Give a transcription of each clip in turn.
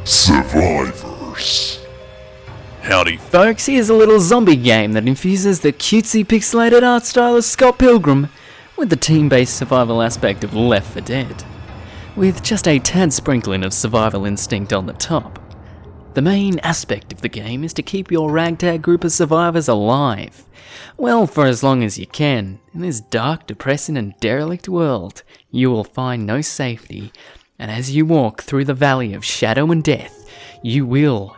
Survivors. Howdy folks, here's a little zombie game that infuses the cutesy pixelated art style of Scott Pilgrim with the team-based survival aspect of Left 4 Dead, with just a tad sprinkling of survival instinct on the top. The main aspect of the game is to keep your ragtag group of survivors alive, well, for as long as you can. In this dark, depressing and derelict world, you will find no safety, and as you walk through the valley of shadow and death, you will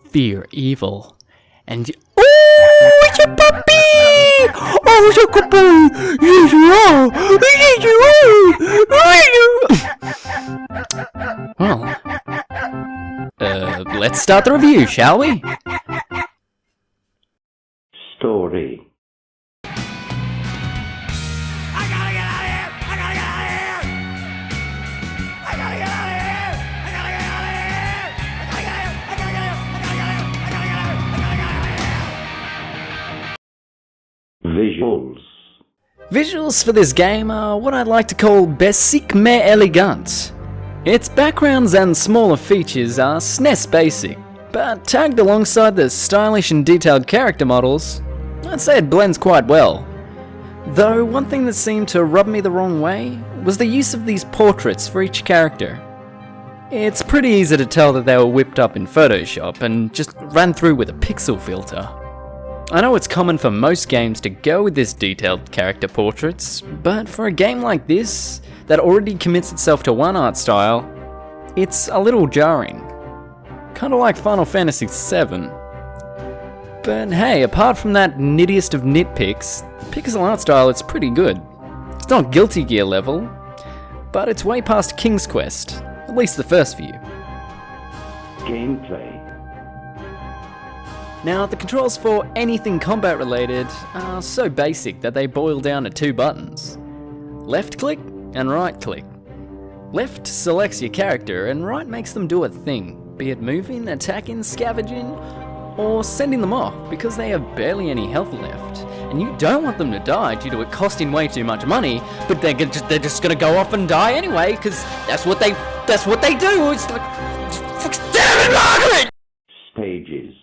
fear evil. And oh, it's a puppy! Oh, it's a puppy! Yes, you are! Well, let's start the review, shall we? Story. Visuals. Visuals for this game are what I'd like to call basic mais elegant. Its backgrounds and smaller features are SNES basic, but tagged alongside the stylish and detailed character models, I'd say it blends quite well. Though one thing that seemed to rub me the wrong way was the use of these portraits for each character. It's pretty easy to tell that they were whipped up in Photoshop and just ran through with a pixel filter. I know it's common for most games to go with this detailed character portraits, but for a game like this, that already commits itself to one art style, it's a little jarring. Kinda like Final Fantasy VII. But hey, apart from that nittiest of nitpicks, pixel art style it's pretty good. It's not Guilty Gear level, but it's way past King's Quest, at least the first few. Gameplay. Now, the controls for anything combat related are so basic that they boil down to two buttons. Left click and right click. Left selects your character and right makes them do a thing, be it moving, attacking, scavenging, or sending them off because they have barely any health left. And you don't want them to die due to it costing way too much money, but they're just gonna go off and die anyway because that's what they do. It's like, damn it, Margaret! Stages.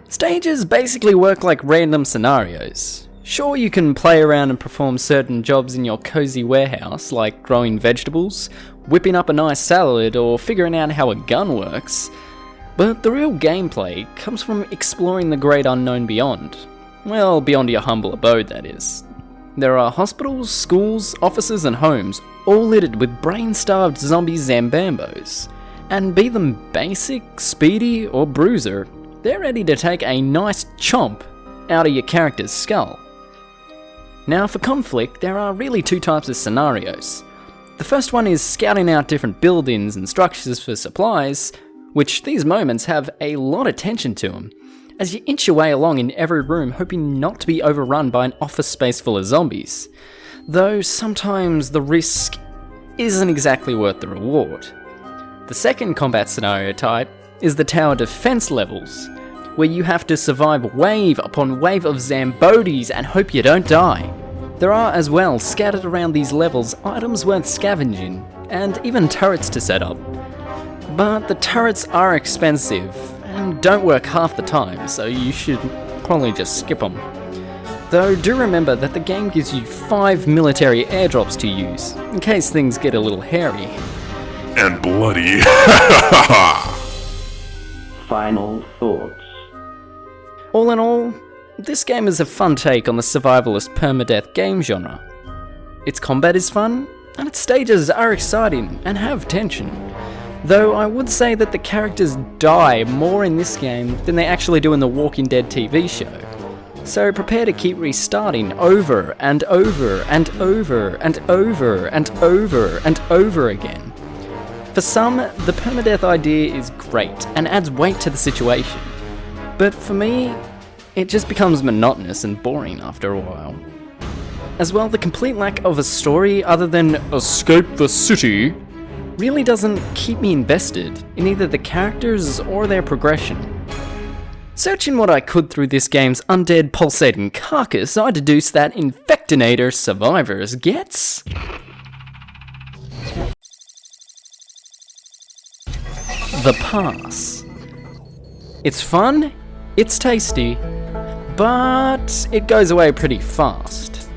Stages basically work like random scenarios. Sure, you can play around and perform certain jobs in your cozy warehouse, like growing vegetables, whipping up a nice salad, or figuring out how a gun works, but the real gameplay comes from exploring the great unknown beyond. Well, beyond your humble abode, that is. There are hospitals, schools, offices and homes, all littered with brain-starved zombie Zambambos. And be them basic, speedy or bruiser, they're ready to take a nice chomp out of your character's skull. Now for conflict, there are really two types of scenarios. The first one is scouting out different buildings and structures for supplies, which these moments have a lot of tension to them, as you inch your way along in every room hoping not to be overrun by an office space full of zombies, though sometimes the risk isn't exactly worth the reward. The second combat scenario type is the tower defense levels, where you have to survive wave upon wave of Zambodis and hope you don't die. There are as well, scattered around these levels, items worth scavenging, and even turrets to set up. But the turrets are expensive, and don't work half the time, so you should probably just skip them. Though do remember that the game gives you 5 military airdrops to use, in case things get a little hairy. And bloody. Final thoughts. All in all, this game is a fun take on the survivalist permadeath game genre. Its combat is fun, and its stages are exciting and have tension. Though I would say that the characters die more in this game than they actually do in the Walking Dead TV show. So prepare to keep restarting over and over and over and over and over and over again. For some, the permadeath idea is great and adds weight to the situation, but for me, it just becomes monotonous and boring after a while. As well, the complete lack of a story other than escape the city really doesn't keep me invested in either the characters or their progression. Searching what I could through this game's undead pulsating carcass, I deduced that Infectonator survivors gets The Pass. It's fun, it's tasty, but it goes away pretty fast.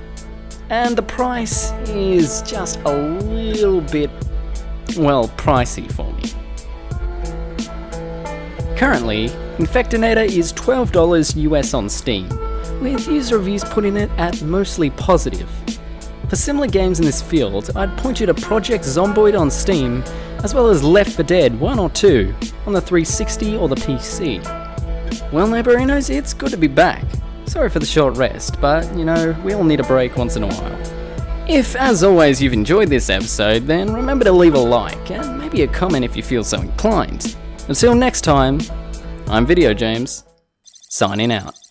And the price is just a little bit, well, pricey for me. Currently, Infectonator is $12 US on Steam, with user reviews putting it at mostly positive. For similar games in this field, I'd point you to Project Zomboid on Steam, as well as Left 4 Dead 1 or 2 on the 360 or the PC. Well, neighborinos, it's good to be back. Sorry for the short rest, but you know, we all need a break once in a while. If, as always, you've enjoyed this episode, then remember to leave a like, and maybe a comment if you feel so inclined. Until next time, I'm Video James, signing out.